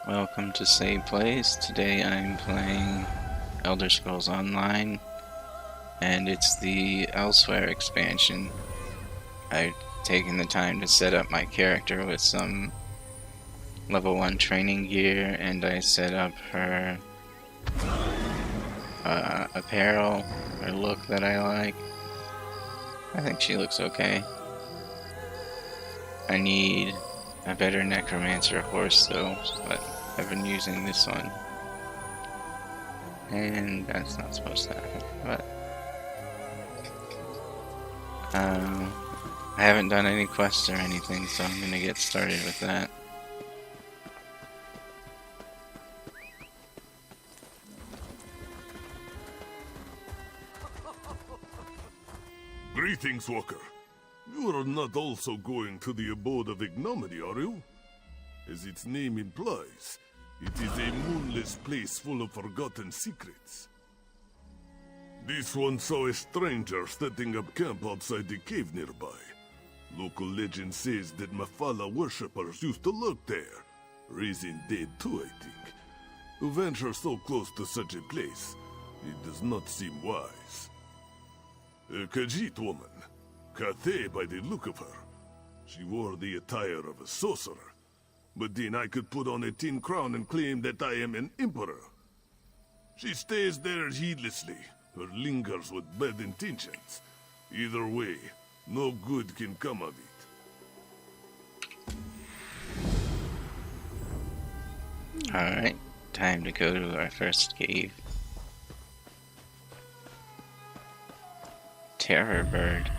Welcome to Save Plays. Today I'm playing Elder Scrolls Online, and it's the Elsweyr expansion. I've taken the time to set up my character with some level 1 training gear, and I set up her apparel, her look that I like. I think she looks okay. I need a better necromancer horse though, but I've been using this one. And that's not supposed to happen, but I haven't done any quests or anything, so I'm gonna get started with that. Greetings, Walker. You are not also going to the abode of ignominy, are you? As its name implies, it is a moonless place full of forgotten secrets. This one saw a stranger setting up camp outside the cave nearby. Local legend says that Mafala worshippers used to lurk there, raising dead too, I think. To venture so close to such a place, it does not seem wise. A Khajiit woman, Cathay by the look of her. She wore the attire of a sorcerer. But then I could put on a tin crown and claim that I am an emperor. She stays there heedlessly, or lingers with bad intentions. Either way, no good can come of it. Alright, time to go to our first cave. Terror bird.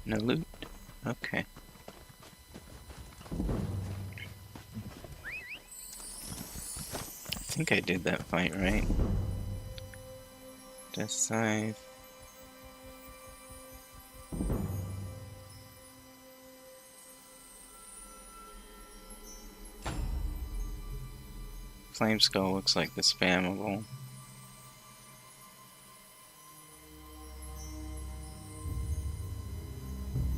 No loot? Okay. I think I did that fight right. Death Scythe. Flame Skull looks like the spammable.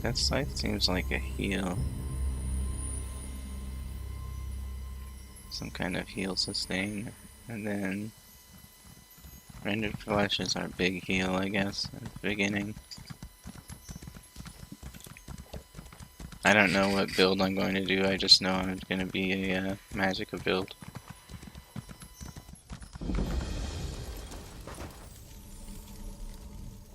Death Scythe seems like a heal. Some kind of heal sustain. And then Rendered Flesh is our big heal, I guess, at the beginning. I don't know what build I'm going to do, I just know I'm going to be a Magicka build.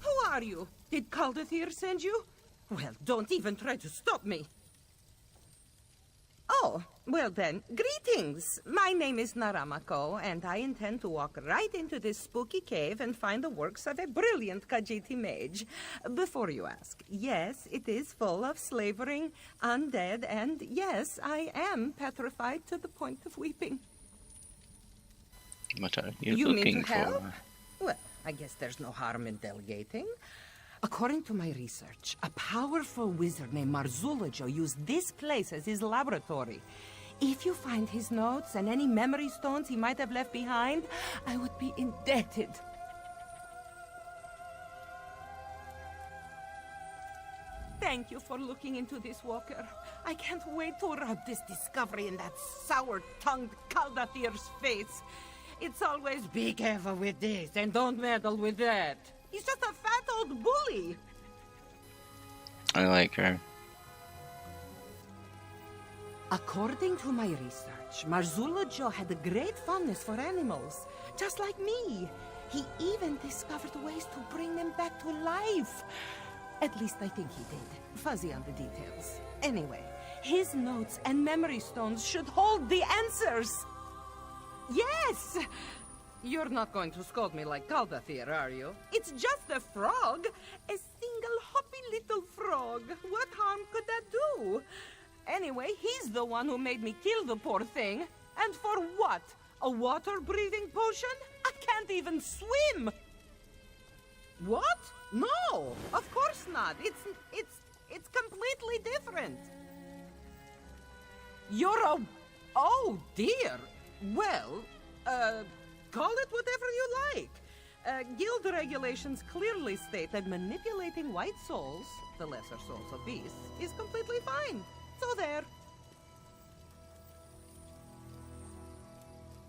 Who are you? Did Caldathir send you? Well, don't even try to stop me. Oh, well then, greetings. My name is Naramako, and I intend to walk right into this spooky cave and find the works of a brilliant Khajiiti mage. Before you ask, yes, it is full of slavering, undead, and yes, I am petrified to the point of weeping. What are you You looking need to for? help? Well, I guess there's no harm in delegating. According to my research, a powerful wizard named Marzulajo used this place as his laboratory. If you find his notes and any memory stones he might have left behind, I would be indebted. Thank you for looking into this, Walker. I can't wait to rub this discovery in that sour-tongued Caldathir's face. It's always, be careful with this and don't meddle with that. He's just a fat old bully. I like her. According to my research, Marzulajo had a great fondness for animals, just like me. He even discovered ways to bring them back to life. At least I think he did. Fuzzy on the details. Anyway, his notes and memory stones should hold the answers. Yes! You're not going to scold me like Caldathir, are you? It's just a frog. A single hoppy little frog. What harm could that do? Anyway, he's the one who made me kill the poor thing. And for what? A water-breathing potion? I can't even swim! What? No, of course not. It's completely different. You're a... Oh, dear. Well, Call it whatever you like. Guild regulations clearly state that manipulating white souls, the lesser souls of beasts, is completely fine. So there.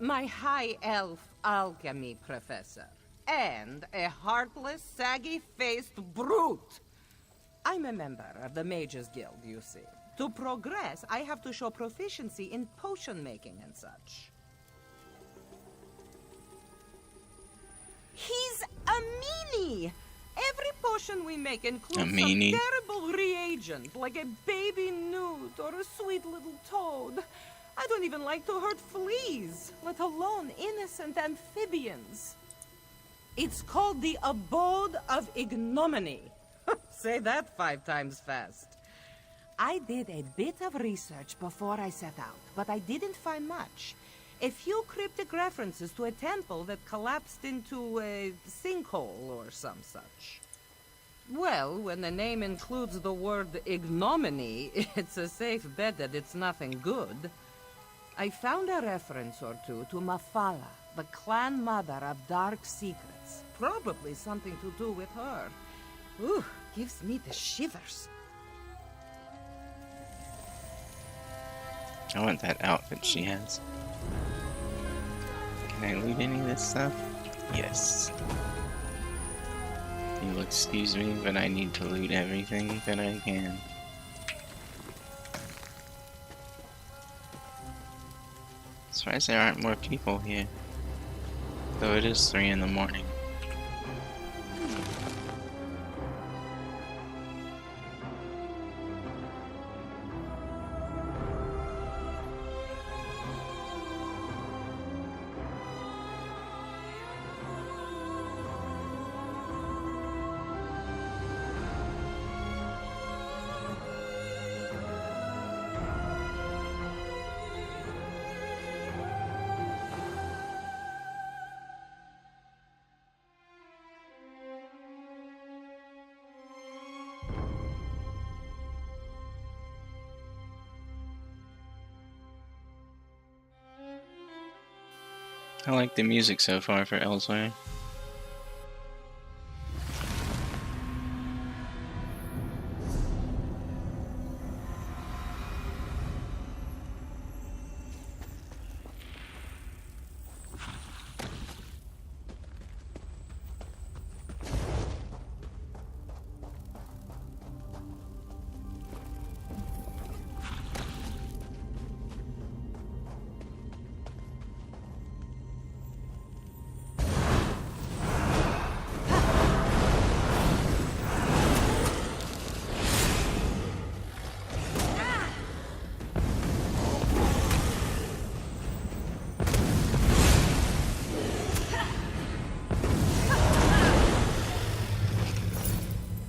My high elf alchemy professor. And a heartless, saggy-faced brute. I'm a member of the Mages Guild, you see. To progress, I have to show proficiency in potion making and such. He's a meanie! Every potion we make includes some terrible reagent, like a baby newt or a sweet little toad. I don't even like to hurt fleas, let alone innocent amphibians. It's called the Abode of Ignominy. Say that 5 times fast. I did a bit of research before I set out, but I didn't find much. A few cryptic references to a temple that collapsed into a sinkhole or some such. Well, when the name includes the word ignominy, it's a safe bet that it's nothing good. I found a reference or two to Mafala, the clan mother of dark secrets. Probably something to do with her. Ooh, gives me the shivers. I want that outfit she has. Can I loot any of this stuff? Yes. You'll excuse me, but I need to loot everything that I can. Surprised there aren't more people here. Though it is 3 in the morning. I like the music so far for Elsweyr.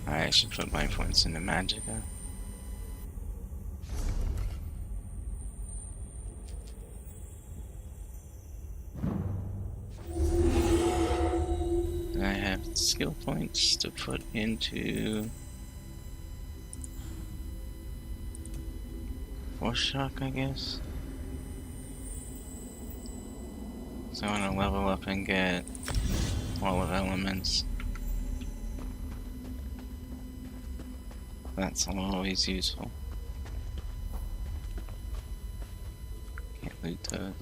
I should put my points into Magicka. I have skill points to put into Force Shock, I guess. So I want to level up and get Wall of Elements. That's always useful. Can't loot those.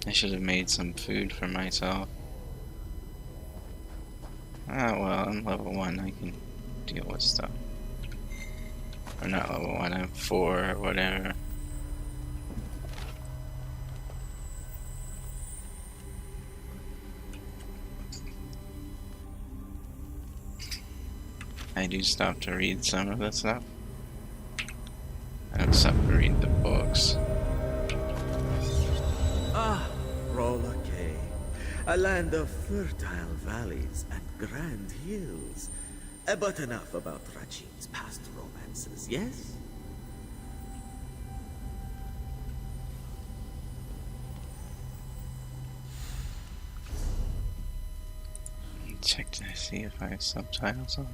I should have made some food for myself. Ah, well, I'm level 1, I can deal with stuff. Or not level 1, I'm 4 or whatever. I do stop to read some of the stuff. I don't stop to read the books. Ah, Rolla Kay. A land of fertile valleys and grand hills. But enough about Rajin's past romances, yes? Check to see if I have subtitles on.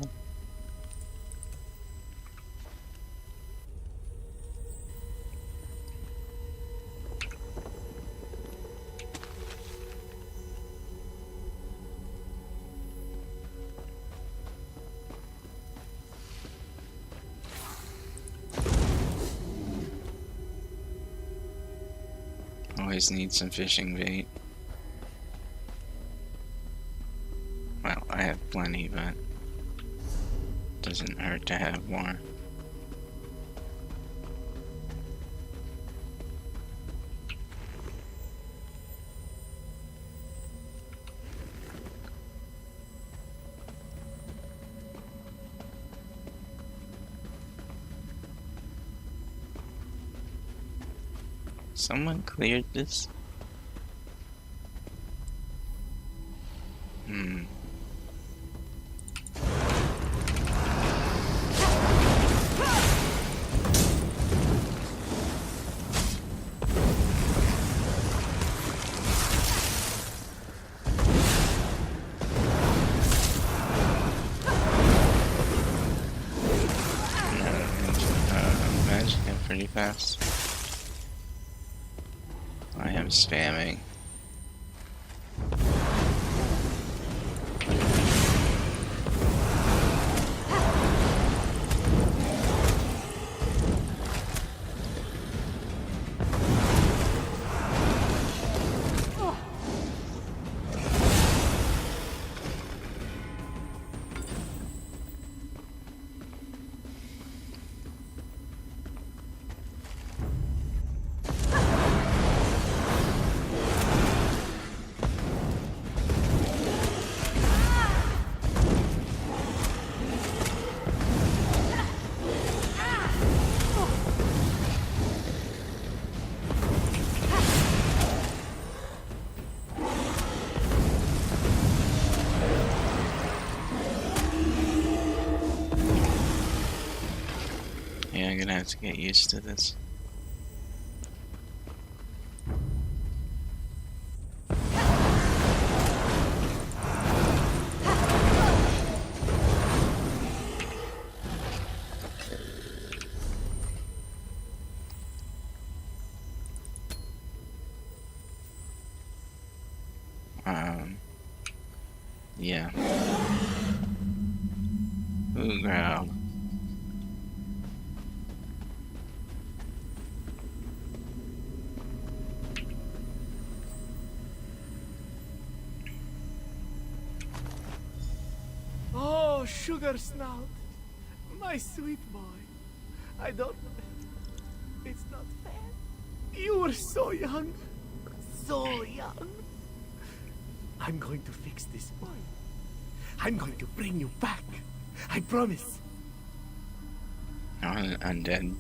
Always need some fishing bait. Well, I have plenty, but doesn't hurt to have more. Someone cleared this? Magic him pretty fast. I am spamming. Yeah, I'm gonna have to get used to this. Yeah. Ooh, growl. Oh, Sugar Snout, my sweet boy. I don't... It's not fair. You were so young. So young. I'm going to fix this boy. I'm going to bring you back. I promise. An undead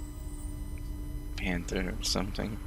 panther or something.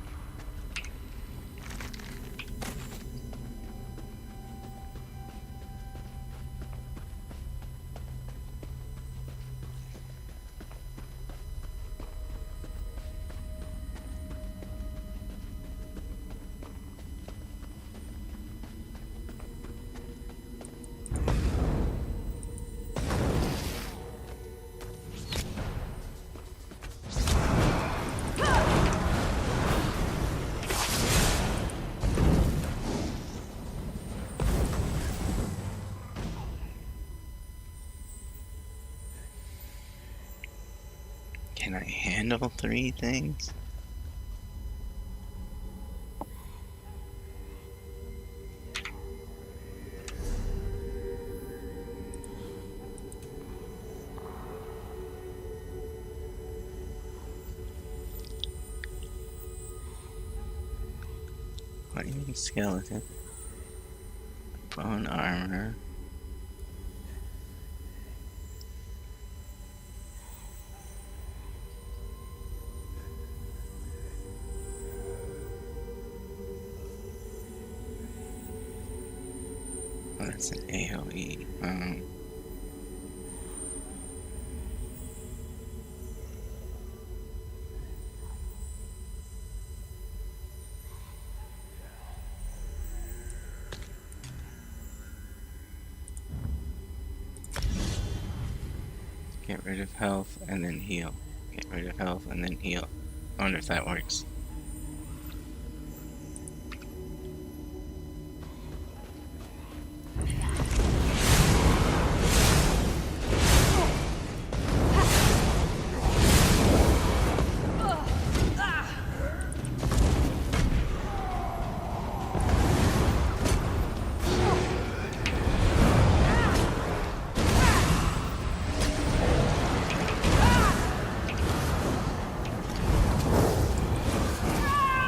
Can I handle 3 things? Lightning skeleton. Bone armor. Oh, that's an AoE. Get rid of health and then heal. Get rid of health and then heal. I wonder if that works.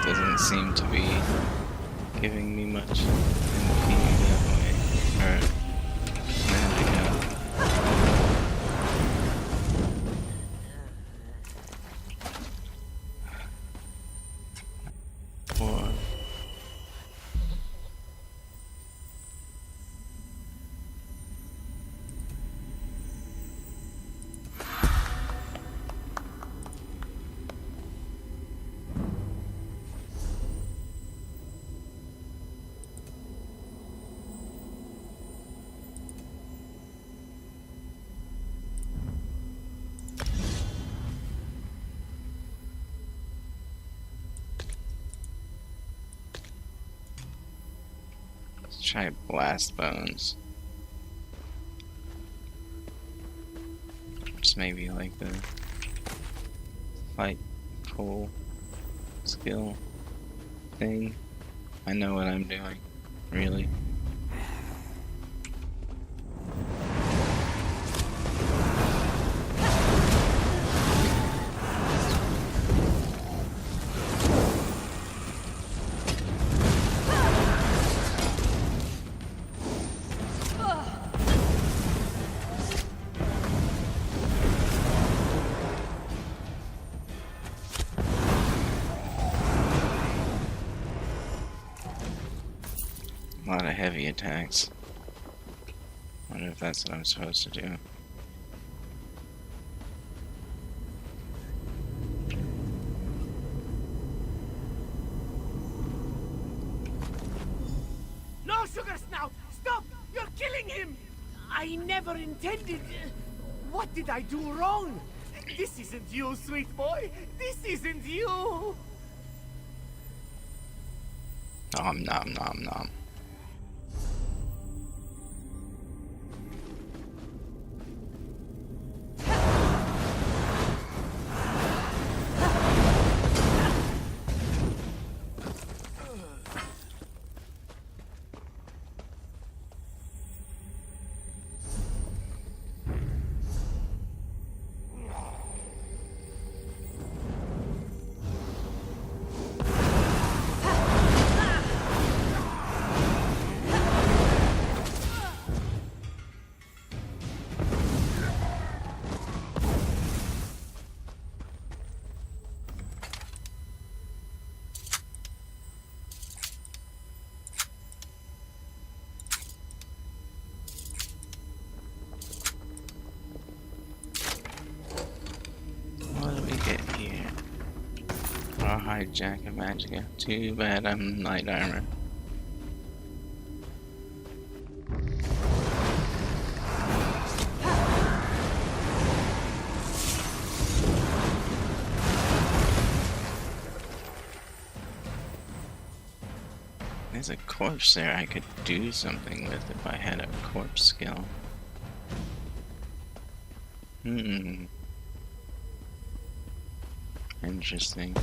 Doesn't seem to be giving me much MP that way. Or, there we go. Four. Let's try blast bones. Just maybe like the fight pull skill thing. I know what I'm doing, really. A lot of heavy attacks. Wonder if that's what I'm supposed to do. No, Sugar Snout! Stop! You're killing him! I never intended... What did I do wrong? This isn't you, sweet boy! This isn't you! Nom nom nom nom. What do we get here? Rawhide jacket magica. Too bad I'm light armor. There's a corpse there I could do something with if I had a corpse skill. Interesting.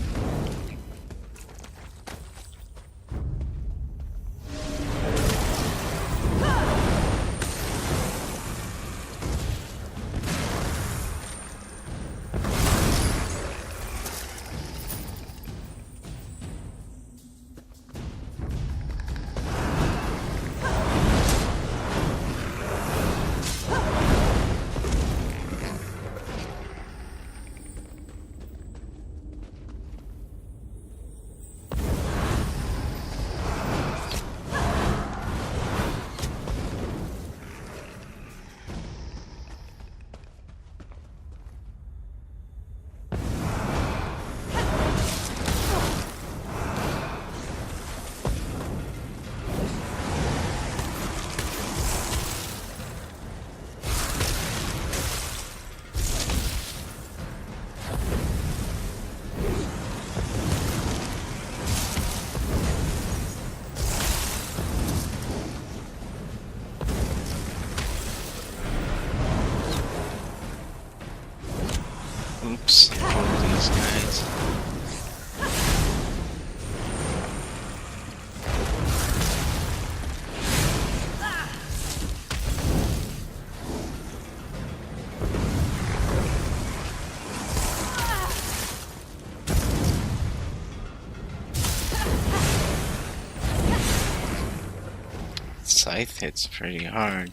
scythe hits pretty hard.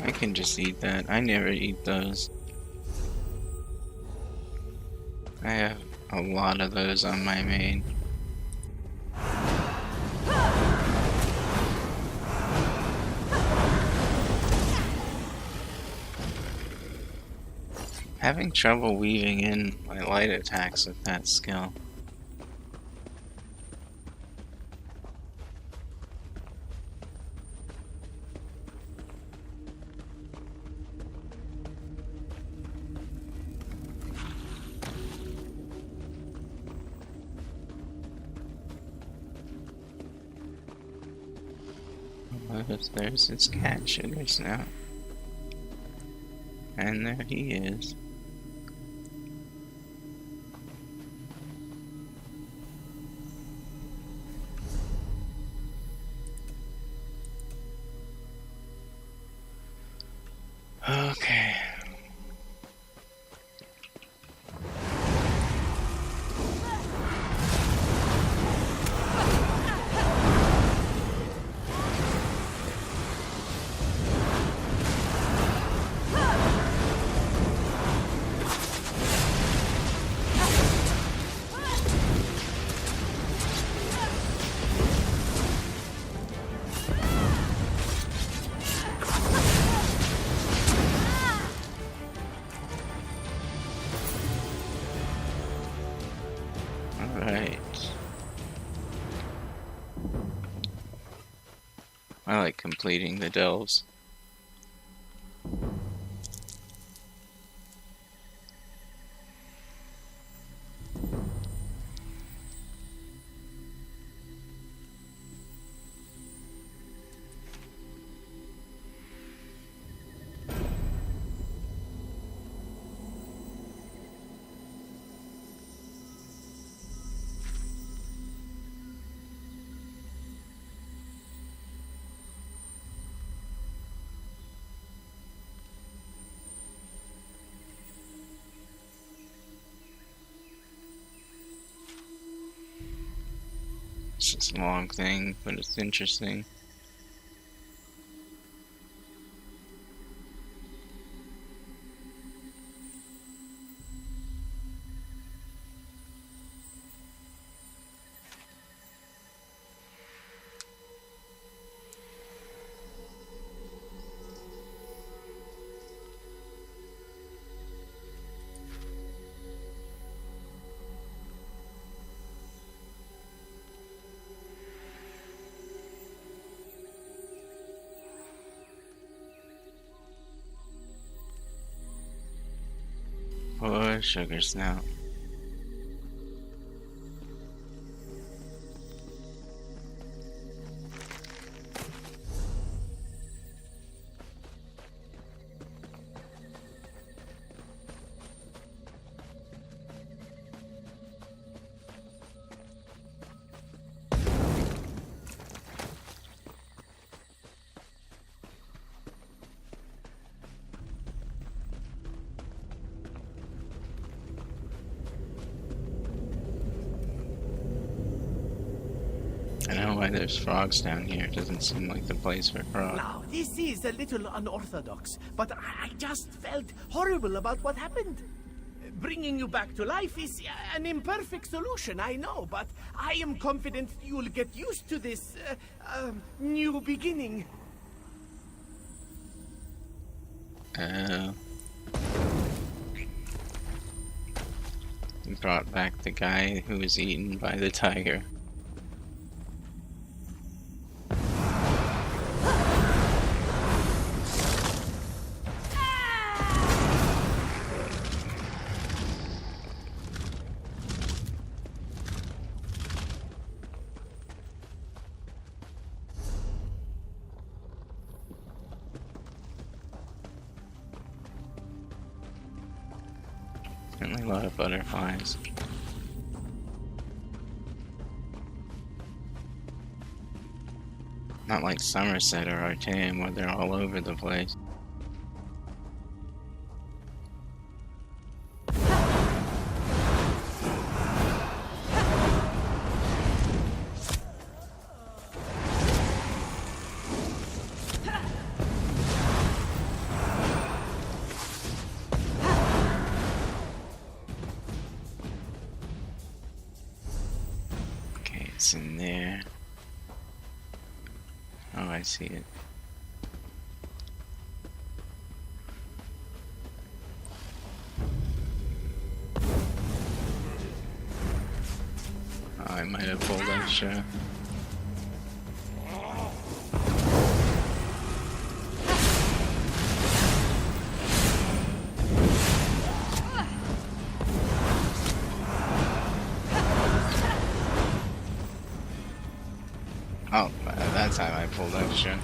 I can just eat that. I never eat those. I have a lot of those on my main. Having trouble weaving in my light attacks with that skill. There's his cat sugar snout. And there he is. Okay. Alright. I like completing the delves. It's just a long thing, but it's interesting. Poor sugar snout. I know why there's frogs down here. It doesn't seem like the place for frogs. Now, this is a little unorthodox, but I just felt horrible about what happened. Bringing you back to life is an imperfect solution, I know, but I am confident you'll get used to this new beginning. We brought back the guy who was eaten by the tiger. Certainly a lot of butterflies. Not like Somerset or Artaeum where they're all over the place. Okay, it's in there. Oh, I see it. Oh, I might have pulled extra. Oh, that time I pulled extra.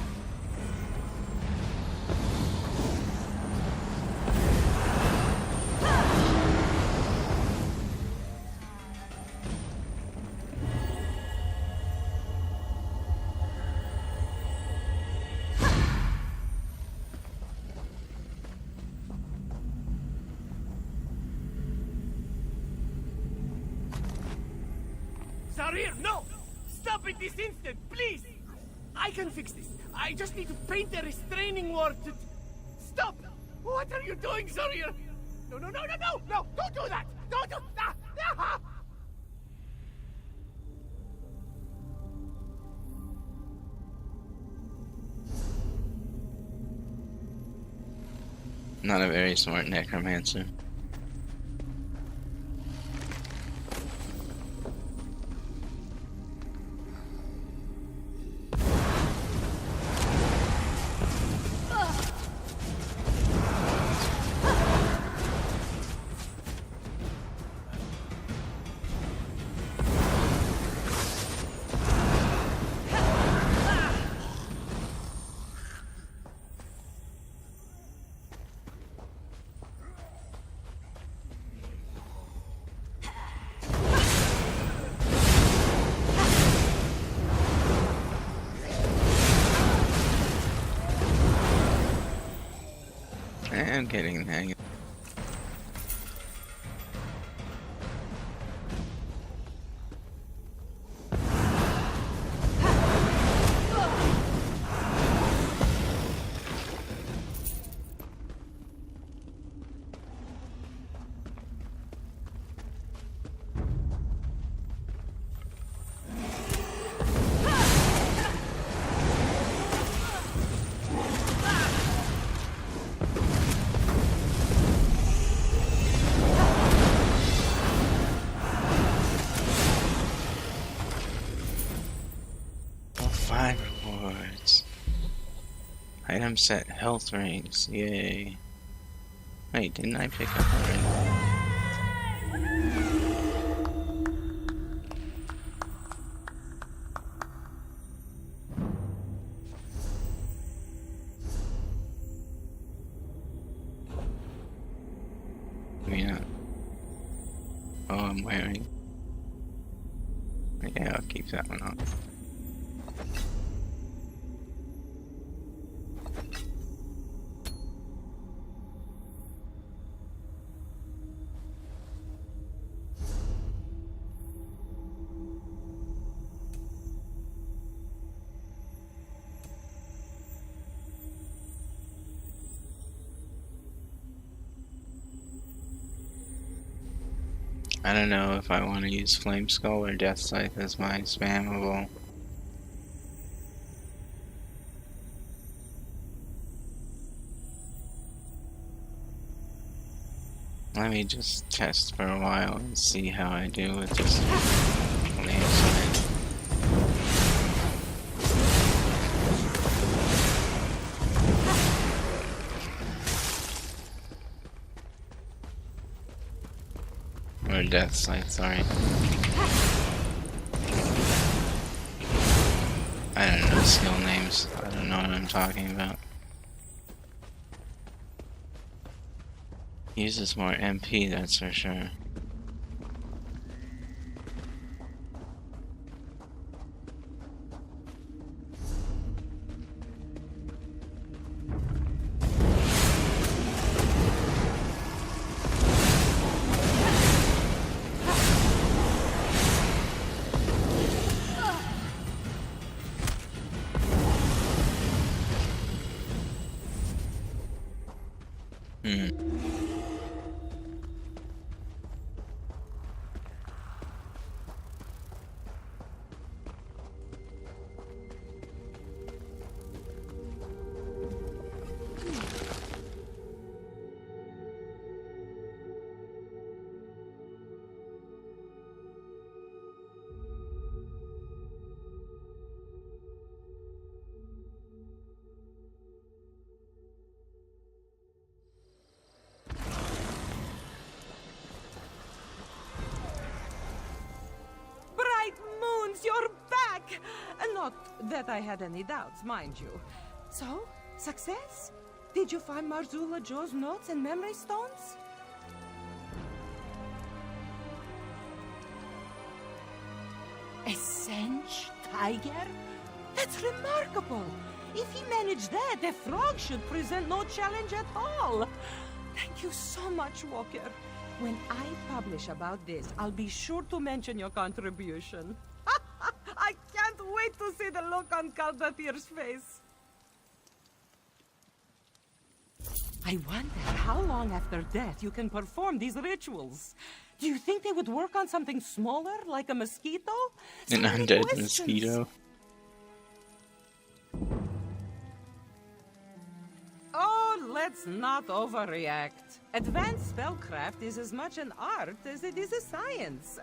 Zarir, no! Stop it this instant, please! I can fix this. I just need to paint a restraining word to... Stop! What are you doing, Zarir? No, no, no, no, no! No! Don't do that! Don't do... Ah! Ah! Not a very smart necromancer. I'm getting the hang of it. Five rewards. Item set health rings. Yay. Wait, didn't I pick up already? Yeah. Oh, I'm wearing. Yeah, I'll keep that one on. I don't know if I want to use Flame Skull or Death Scythe as my spammable. Let me just test for a while and see how I do with this Flame Scythe. Or Death Scythe, sorry. I don't know skill names. I don't know what I'm talking about. Uses more MP, that's for sure. Hmm. Bright moons, you're back! Not that I had any doubts, mind you. So, success? Did you find Marzula Joe's notes and memory stones? A Sench tiger? That's remarkable! If he managed that, the frog should present no challenge at all. Thank you so much, Walker. When I publish about this, I'll be sure to mention your contribution. I can't wait to see the look on Caldatir's face. I wonder how long after death you can perform these rituals. Do you think they would work on something smaller, like a mosquito? An So many undead questions. mosquito. Oh, let's not overreact. Advanced spellcraft is as much an art as it is a science.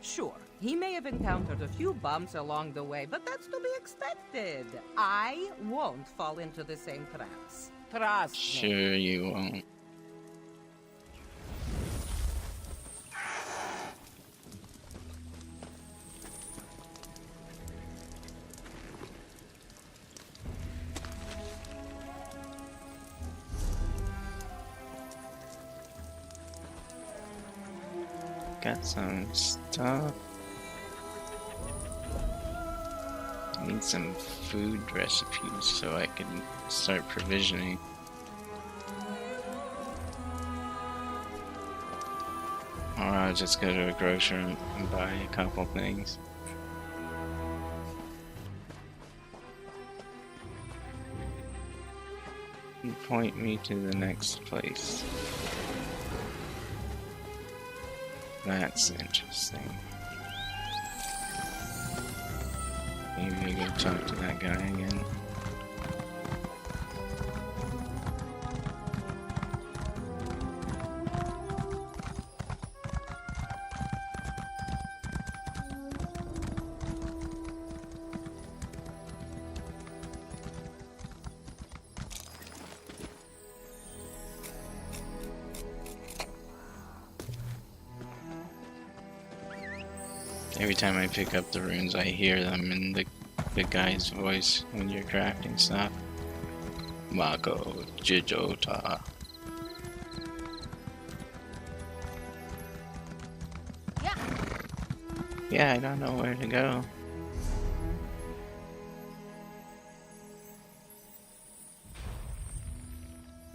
Sure, he may have encountered a few bumps along the way, but that's to be expected. I won't fall into the same traps. Trust me. Sure you won't. Got some stuff. Need some food recipes so I can start provisioning. Or I'll just go to a grocer and buy a couple things. You point me to the next place. That's interesting. Maybe go talk to that guy again. Every time I pick up the runes, I hear them in the guy's voice when you're crafting stuff. Mako Jijota. Yeah, I don't know where to go.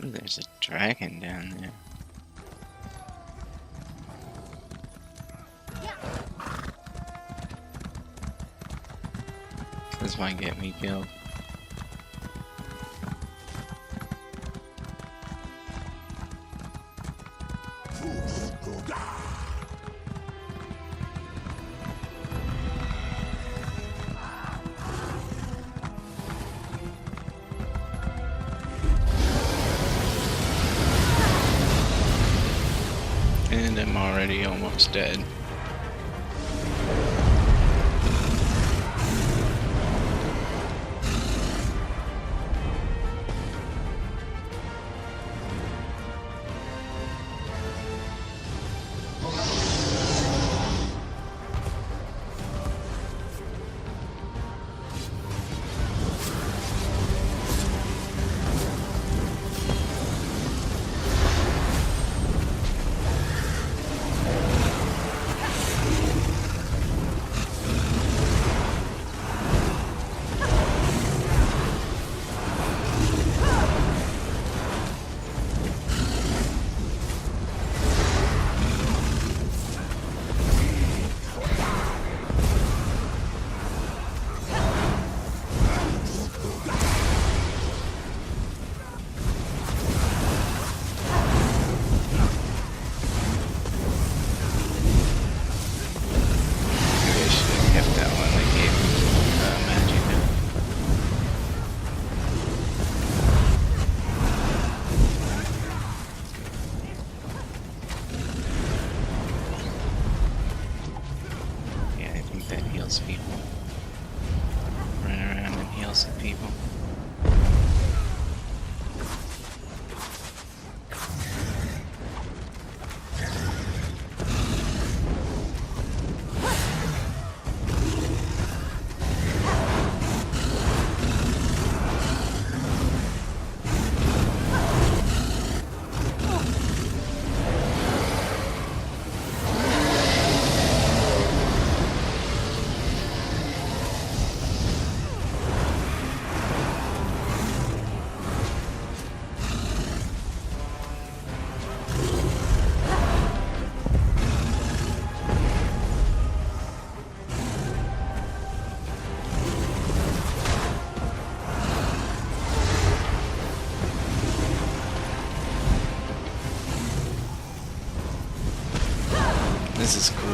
Ooh, there's a dragon down there. This might get me killed. And I'm already almost dead. cool. This is cool.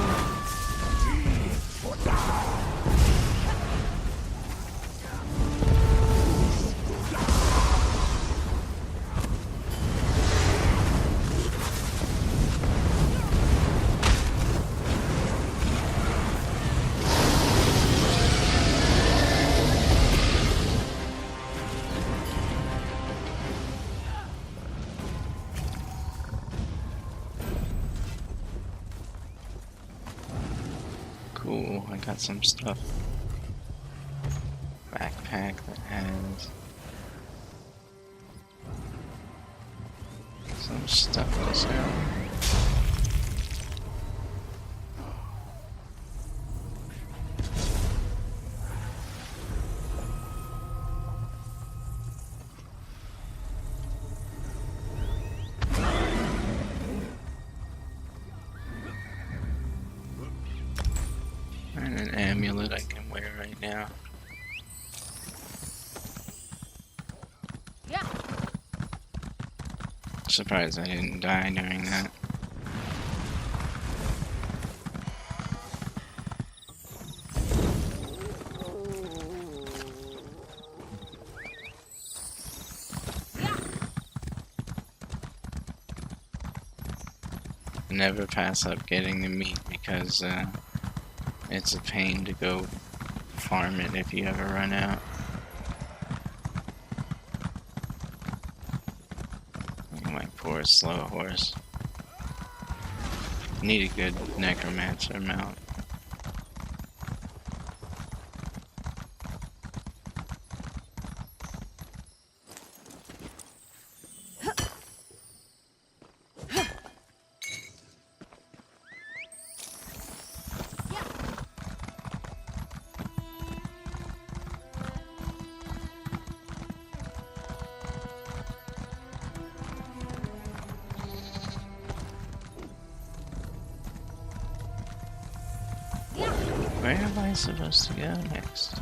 Cool, I got some stuff. Backpack that has some stuff to sell. And an amulet I can wear right now. Yeah. Surprised I didn't die during that. Never pass up getting the meat because it's a pain to go farm it if you ever run out. My poor slow horse. Need a good necromancer mount. Where am I supposed to go next?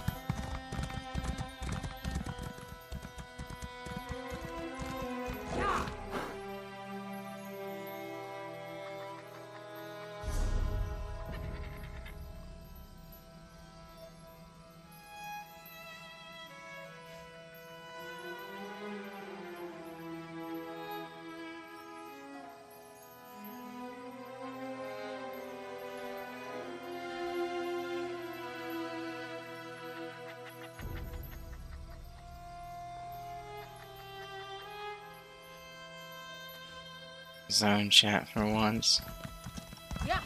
Zone chat for once. Yeah.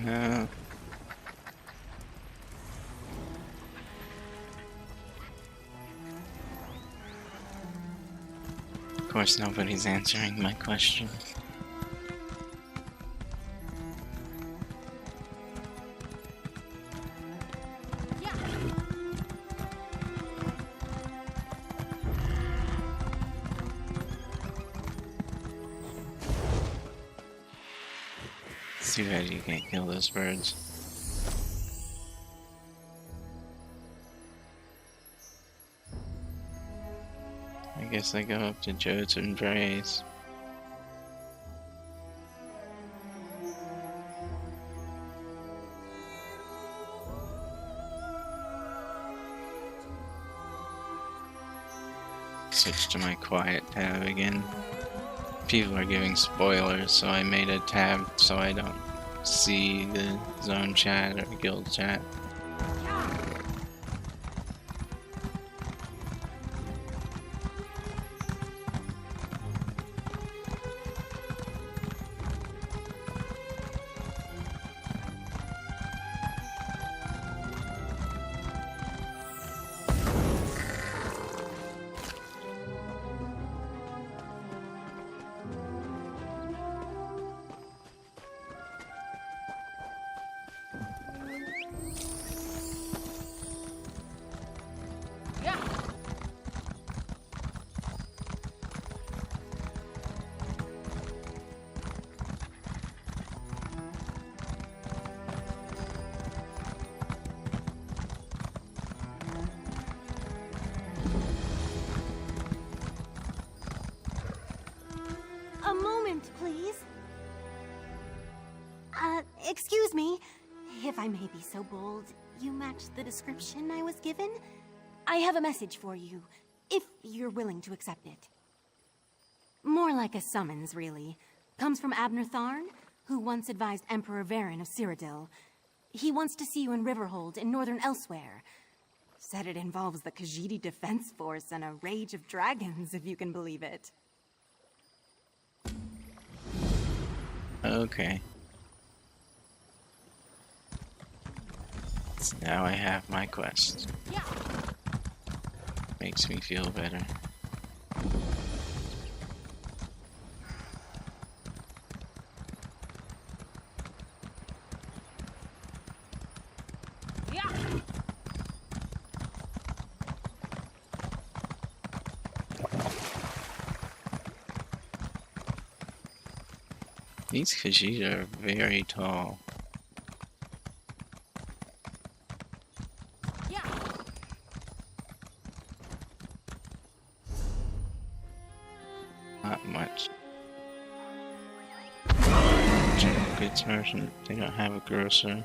No. Of course, nobody's answering my question. It's too bad you can't kill those birds. I guess I go up to Joe's Embrace. Switch to my quiet tab again. People are giving spoilers, so I made a tab so I don't see the zone chat or guild chat. A moment, please. Excuse me. If I may be so bold, you match the description I was given? I have a message for you, if you're willing to accept it. More like a summons, really. Comes from Abner Tharn, who once advised Emperor Varen of Cyrodiil. He wants to see you in Riverhold in northern Elsweyr. Said it involves the Khajiit Defense Force and a rage of dragons, if you can believe it. Okay. So now I have my quest. Yeah. Makes me feel better. These Khajiit are very tall. Yeah. Not much. General goods merchant. They don't have a grocer.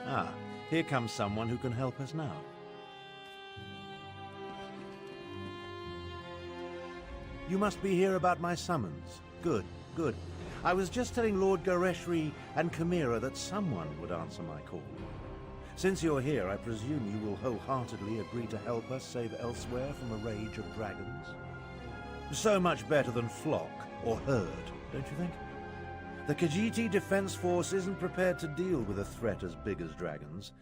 Ah, here comes someone who can help us now. You must be here about my summons. Good, good. I was just telling Lord Gareshri and Chimera that someone would answer my call. Since you're here, I presume you will wholeheartedly agree to help us save Elsweyr from a rage of dragons? So much better than flock or herd, don't you think? The Khajiit Defense Force isn't prepared to deal with a threat as big as dragons,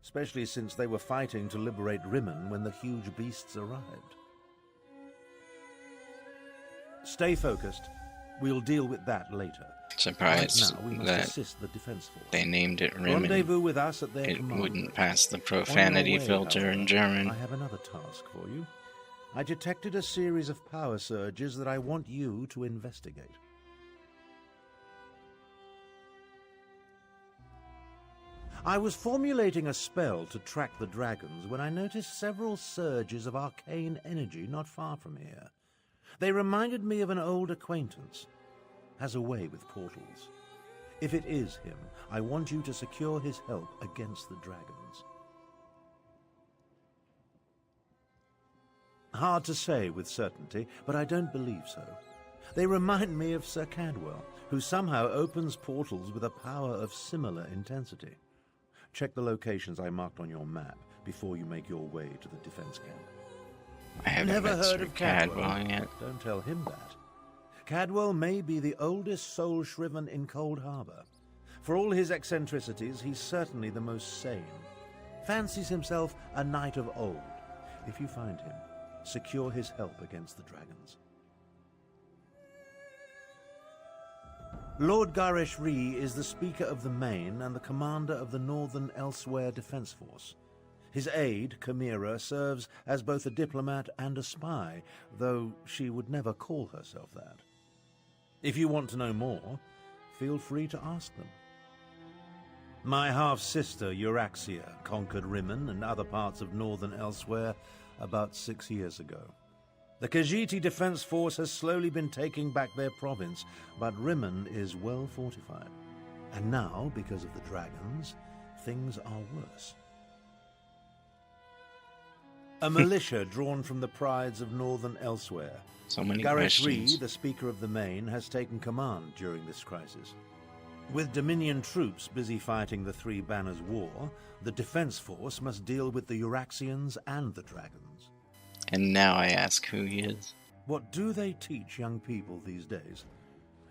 especially since they were fighting to liberate Rimmen when the huge beasts arrived. Stay focused. We'll deal with that later. Surprised right now, we must that assist the defense force. they named it Rimmen. Rendezvous with us at their It command. wouldn't pass the On profanity your way, filter however, in German. I have another task for you. I detected a series of power surges that I want you to investigate. I was formulating a spell to track the dragons when I noticed several surges of arcane energy not far from here. They reminded me of an old acquaintance. Has a way with portals. If it is him, I want you to secure his help against the dragons. Hard to say with certainty, but I don't believe so. They remind me of Sir Cadwell, who somehow opens portals with a power of similar intensity. Check the locations I marked on your map before you make your way to the defense camp. I haven't Never met heard Sir of Cadwell Cadwell yet. Don't tell him that. Cadwell may be the oldest soul shriven in Cold Harbor. For all his eccentricities, he's certainly the most sane. Fancies himself a knight of old. If you find him, secure his help against the dragons. Lord Gareshri is the Speaker of the Main and the commander of the Northern Elsweyr Defense Force. His aide, Chimera, serves as both a diplomat and a spy, though she would never call herself that. If you want to know more, feel free to ask them. My half-sister, Euraxia, conquered Rimmon and other parts of northern Elsweyr about 6 years ago. The Khajiiti Defense Force has slowly been taking back their province, but Rimmon is well fortified. And now, because of the dragons, things are worse. A militia drawn from the prides of northern Elsweyr. So many Gareth questions. Ree, the Speaker of the Main, has taken command during this crisis. With Dominion troops busy fighting the Three Banners War, the Defense Force must deal with the Euraxians and the dragons. And now I ask who he is. What do they teach young people these days?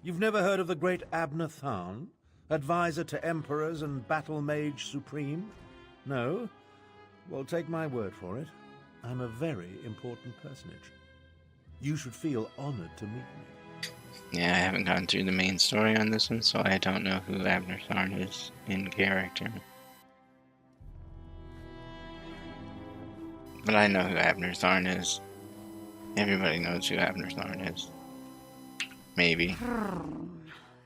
You've never heard of the great Abner Tharn, advisor to emperors and battle mage supreme? No? Well, take my word for it. I'm a very important personage. You should feel honored to meet me. Yeah, I haven't gone through the main story on this one, so I don't know who Abner Tharn is in character. But I know who Abner Tharn is. Everybody knows who Abner Tharn is. Maybe.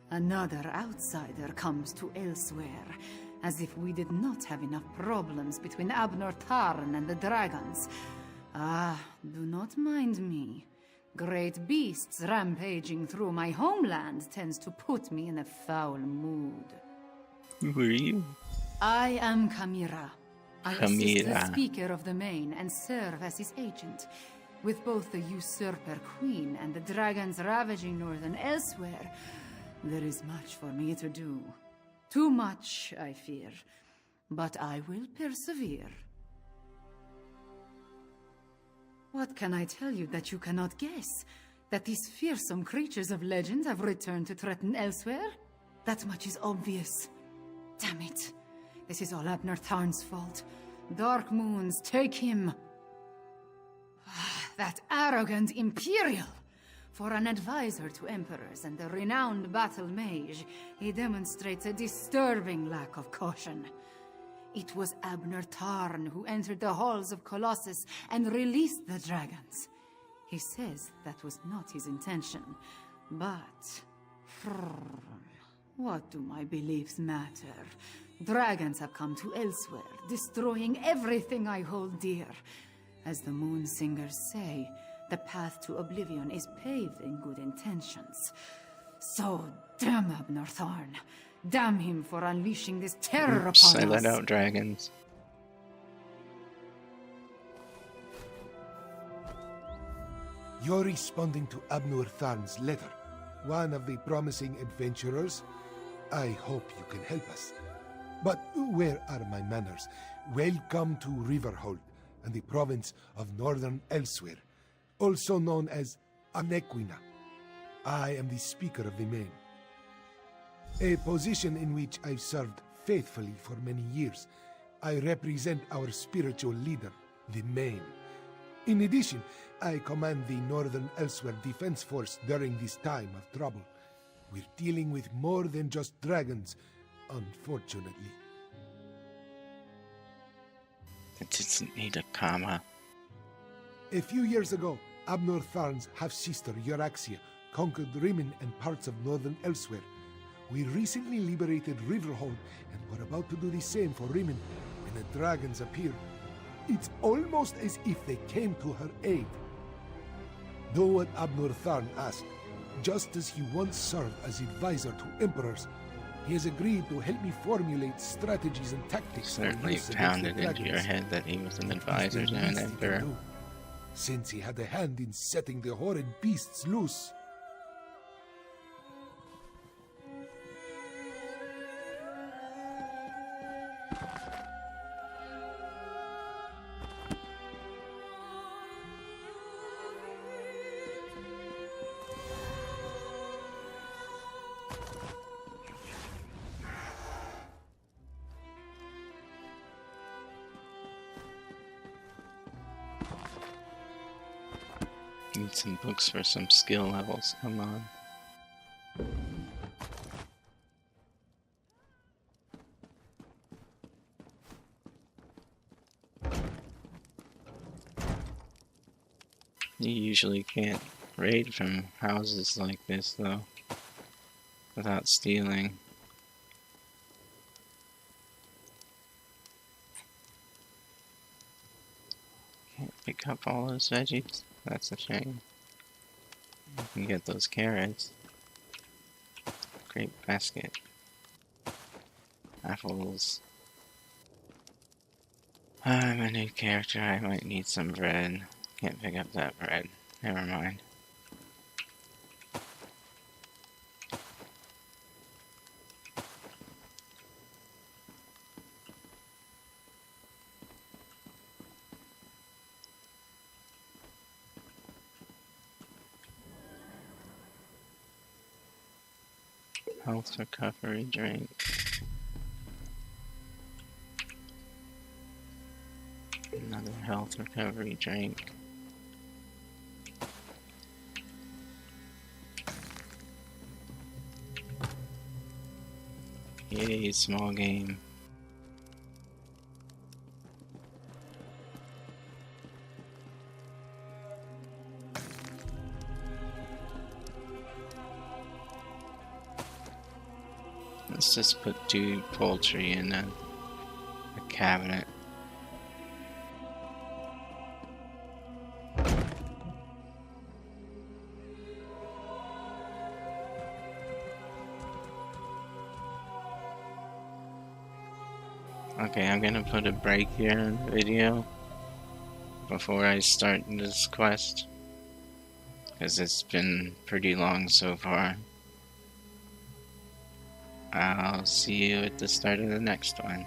Another outsider comes to Elsweyr, as if we did not have enough problems between Abner Tharn and the dragons. Ah, do not mind me. Great beasts rampaging through my homeland tends to put me in a foul mood. Who are you? I am Chimera. I assist the Chimera. Speaker of the Main and serve as his agent. With both the usurper queen and the dragons ravaging northern Elsweyr, there is much for me to do. Too much, I fear. But I will persevere. What can I tell you that you cannot guess? That these fearsome creatures of legend have returned to threaten Elsweyr? That much is obvious. Damn it. This is all Abner Tharn's fault. Dark Moons, take him. That arrogant Imperial! For an advisor to emperors and a renowned battle mage, he demonstrates a disturbing lack of caution. It was Abner Tharn who entered the halls of Colossus and released the dragons. He says that was not his intention, but... what do my beliefs matter? Dragons have come to Elsweyr, destroying everything I hold dear. As the Moon Singers say, the path to oblivion is paved in good intentions. So, damn Abner Tharn. Damn him for unleashing this terror Oops, upon I us. let out dragons. You're responding to Abner Tharn's letter, one of the promising adventurers. I hope you can help us. But where are my manners? Welcome to Riverhold and the province of Northern Elsweyr, also known as Anequina. I am the Speaker of the Main, a position in which I've served faithfully for many years. I represent our spiritual leader, the Main. In addition, I command the Northern Elsweyr Defense Force during this time of trouble. We're dealing with more than just dragons, unfortunately. It doesn't need a comma. A few years ago, Abner Tharn's half-sister, Euraxia, conquered Rimmon and parts of northern Elsweyr. We recently liberated Riverhold, and we're about to do the same for Rimmon when the dragons appear. It's almost as if they came to her aid. Do what Abner Tharn asked. Just as he once served as advisor to emperors, he has agreed to help me formulate strategies and tactics. Certainly pounded into your head that he was an advisor to an emperor. Since he had a hand in setting the horrid beasts loose. Need some books for some skill levels. Come on. You usually can't raid from houses like this, though, without stealing. Can't pick up all those veggies. That's a shame. You can get those carrots. Great basket. Apples. I'm a new character. I might need some bread. Can't pick up that bread. Never mind. Health recovery drink. Another health recovery drink. Yay, small game. Let's just put 2 poultry in a cabinet. Okay, I'm gonna put a break here in the video before I start this quest, because it's been pretty long so far. I'll see you at the start of the next one.